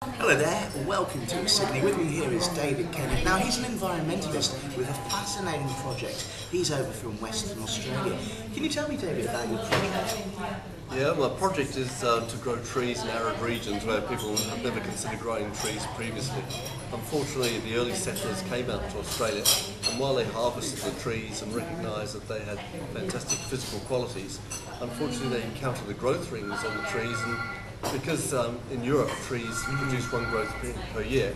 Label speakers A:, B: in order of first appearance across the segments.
A: Hello there, welcome to Sydney. With me here is David Kennett. Now he's an environmentalist with a fascinating project. He's over from Western Australia. Can you tell me, David, about your project?
B: Yeah, my project is to grow trees in arid regions where people have never considered growing trees previously. Unfortunately, the early settlers came out to Australia, and while they harvested the trees and recognised that they had fantastic physical qualities, unfortunately they encountered the growth rings on the trees, and because in Europe trees produce one growth per year,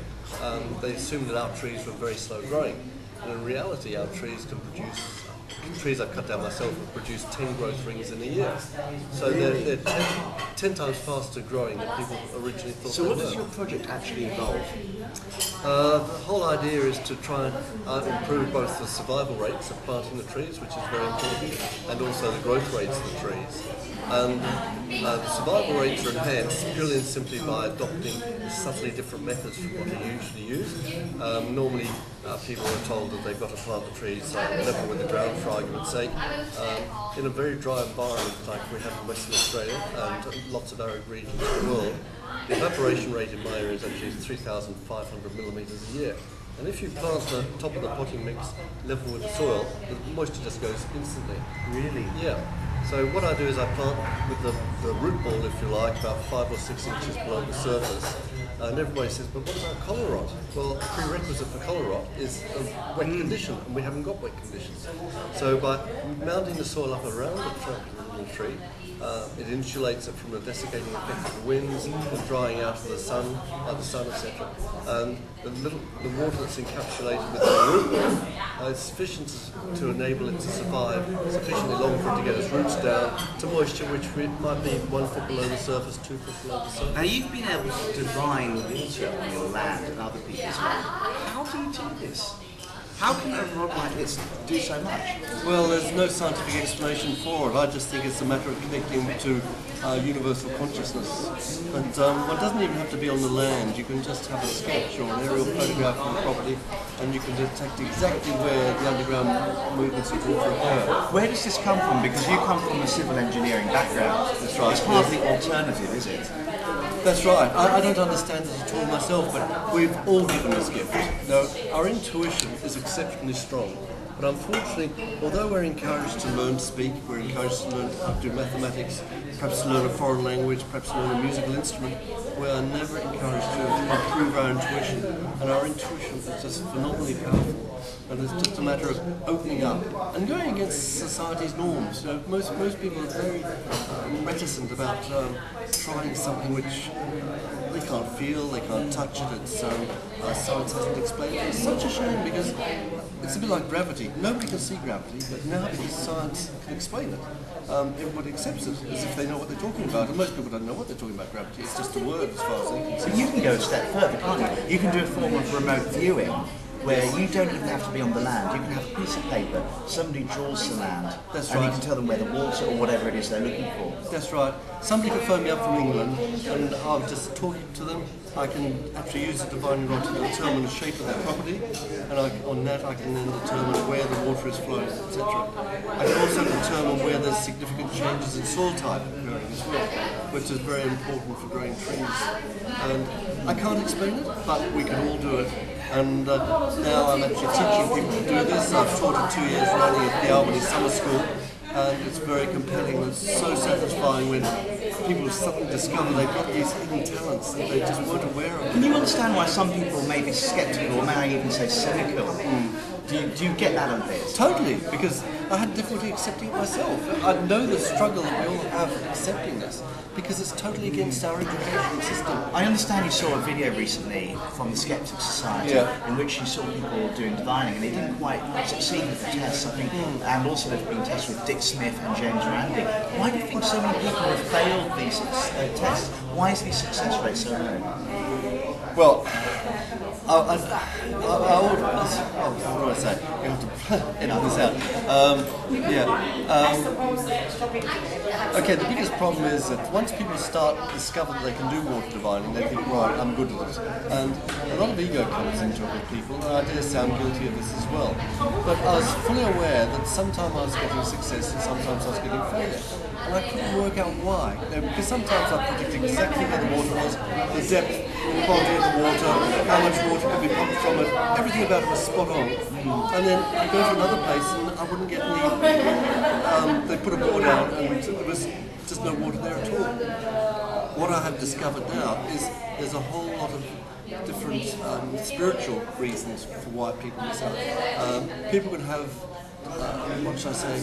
B: they assumed that our trees were very slow growing. And in reality, our trees can produce, trees I've cut down myself have produced 10 growth rings in a year. So they're 10 times faster growing than people originally thought.
A: So what does your project actually involve?
B: The whole idea is to try and improve both the survival rates of planting the trees, which is very important, and also the growth rates of the trees. And the survival rates are enhanced purely and simply by adopting subtly different methods from what you usually use. Normally people are told that they've got to plant the trees level with the ground, for argument's sake. In a very dry environment like we have in Western Australia and lots of arid regions in the world, the evaporation rate in my area is actually 3,500 millimetres a year. And if you plant the top of the potting mix level with the soil, the moisture just goes instantly.
A: Really?
B: Yeah. So what I do is I plant with the root ball, if you like, about 5 or 6 inches below the surface. And everybody says, but what about cholera rot? Well, a prerequisite for cholera rot is a wet condition, and we haven't got wet conditions. So by mounting the soil up around the trunk of the tree, it insulates it from the desiccating effect of the winds, the drying out of the sun, etc. And the water that's encapsulated with the root ball is sufficient to enable it to survive sufficiently long for it to get its roots down to moisture which might be 1 foot below the surface, 2 foot below the surface.
A: Now you've been able to divine water on your land and other people's land. How do you do this? How can a rod like this do so much?
B: Well, there's no scientific explanation for it. I just think it's a matter of connecting to universal consciousness. And one doesn't even have to be on the land. You can just have a sketch or an aerial photograph of the property, and you can detect exactly where the underground movements of water occur.
A: Where does this come from? Because you come from a civil engineering background.
B: That's right.
A: It's hardly alternative, is it?
B: That's right. I don't understand it at all myself, but we've all given this gift. Now, our intuition is exceptionally strong. But unfortunately, although we're encouraged to learn to speak, we're encouraged to learn how to do mathematics, perhaps to learn a foreign language, perhaps to learn a musical instrument, we are never encouraged to improve our intuition. And our intuition is just phenomenally powerful. And it's just a matter of opening up and going against society's norms. Most people are very reticent about trying something which they can't feel, they can't touch it. It's science hasn't explained it. It's such a shame because it's a bit like gravity. Nobody can see gravity, but now because science can explain it, everybody accepts it as if they know what they're talking about. And most people don't know what they're talking about gravity. It's just a word as far as they can see.
A: But you can go a step further, can't you? You can do a form of remote viewing where you don't even have to be on the land. You can have a piece of paper, somebody draws the land,
B: That's
A: and
B: right.
A: you can tell them where the water or whatever it is they're looking for.
B: That's right. Somebody can phone me up from England and I'll just talk to them. I can actually use the divining rod to determine the shape of their property, and on that I can then determine where the water is flowing, etc. I can also determine where there's significant changes in soil type occurring as well, which is very important for growing trees. And I can't explain it, but we can all do it. And now I'm actually teaching people to do this. I've taught it 2 years running at the Albany Summer School, and it's very compelling. It's so satisfying when people suddenly discover they've got these hidden talents that they just weren't aware of.
A: Can you understand why some people may be sceptical, or may I even say cynical? Do you get that a bit?
B: Totally, because I had difficulty accepting it myself. I know the struggle that we all have accepting this, because it's totally against our educational system.
A: I understand you saw a video recently from the Sceptic Society in which you saw people doing divining and they didn't quite succeed with the tests, I think, and also there's been tests with Dick Smith and James Randi. Why do you think so many people have failed these tests? Why is the success rate so low?
B: Well, what do I say? You have to edit this out. Okay, the biggest problem is that once people discover that they can do water divining, they think, right, I'm good at it. And a lot of ego comes into it with people, and I dare say I'm guilty of this as well. But I was fully aware that sometimes I was getting success and sometimes I was getting failure. and I couldn't work out why. Because sometimes I predict exactly where the water was, the depth, the quality of the water, how much water could be pumped from it, everything about it was spot on. And then I go to another place and I wouldn't get any, they put a board out and there was just no water there at all. What I have discovered now is there's a whole lot of different spiritual reasons for why people miss out. People could have, what should I say,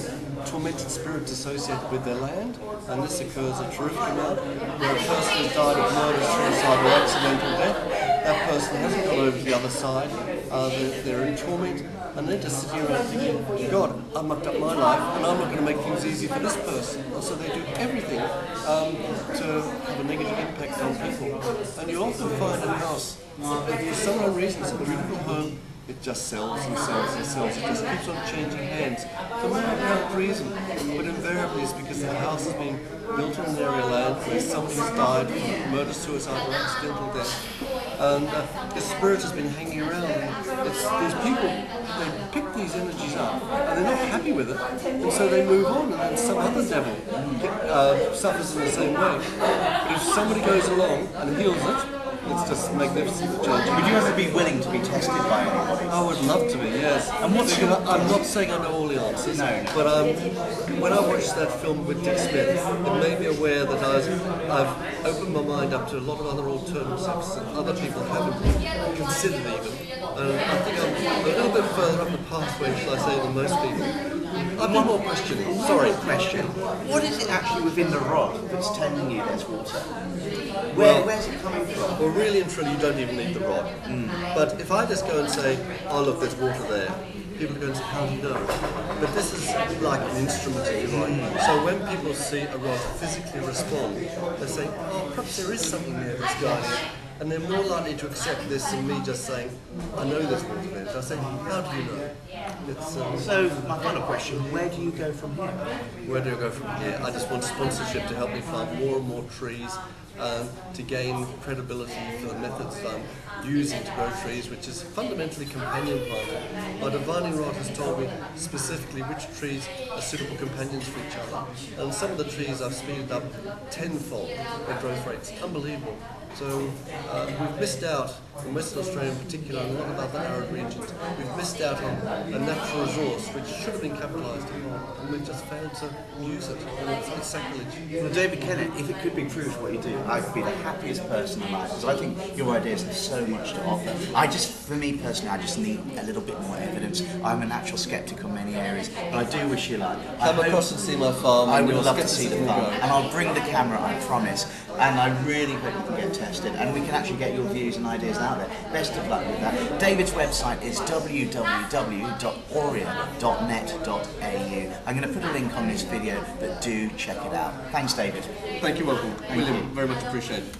B: tormented spirits associated with their land, and this occurs a terrific amount, where a person has died of murder, suicide or accidental death. That person hasn't gone over to the other side, they're in torment, and they're just sitting around thinking, God, I mucked up my life, and I'm not going to make things easy for this person. And so they do everything to have a negative impact on people. And you often find a house, for some unknown reason, it's a beautiful home, it just sells and sells and sells. It just keeps on changing hands for no apparent reason. But invariably it's because the house has been built on an area of land where somebody has died from murder, suicide or accidental death. And the spirit has been hanging around. And these people, they pick these energies up and they're not happy with it. And so they move on and then some other devil suffers in the same way. But if somebody goes along and heals it, it's just magnificent change.
A: Would you ever be willing to be tested by anybody?
B: I would love to be, yes.
A: And what's
B: I'm not saying I know all the answers, but when I watched that film with Dick Smith, it made me aware that I've opened my mind up to a lot of other alternatives that other people haven't considered even. And I think I'm a little bit further up the pathway, shall I say, than most people. I've got more questioning.
A: Sorry, question. What is it actually within the rock that's telling you there's water? Where's it coming from?
B: Well, really and truly, you don't even need the rod. But if I just go and say, oh look, there's water there, people are going to say, how do you know? But this is like an instrument, if you like. So when people see a rod physically respond, they say, oh, perhaps there is something there that's guiding it. And they're more likely to accept this than me just saying, I know there's water there. So I say, how do you know?
A: So, my final question, where do you go from here?
B: Where do I go from here? I just want sponsorship to help me plant more and more trees, to gain credibility for the methods that I'm using to grow trees, which is fundamentally companion planting. My divining rod has told me specifically which trees are suitable companions for each other. And some of the trees I've speeded up tenfold their growth rates. Unbelievable. So we've missed out, in Western Australia in particular, and a lot of other arid regions, we've missed out on a natural resource which should have been capitalised upon, and we've just failed to use it, and it's sacrilege.
A: Well, David Kennett, if it could be proof what you do, I'd be the happiest person alive, because I think your ideas have so much to offer. For me personally, I just need a little bit more evidence. I'm a natural sceptic on many areas, but I do wish you luck.
B: Come across and see my farm.
A: I would love to see the farm, and I'll bring the camera, I promise. And I really hope you can get tested, and we can actually get your views and ideas out there. Best of luck with that. David's website is www.aurea.net.au. I'm going to put a link on this video, but do check it out. Thanks, David.
B: Thank you, William. Very much appreciated.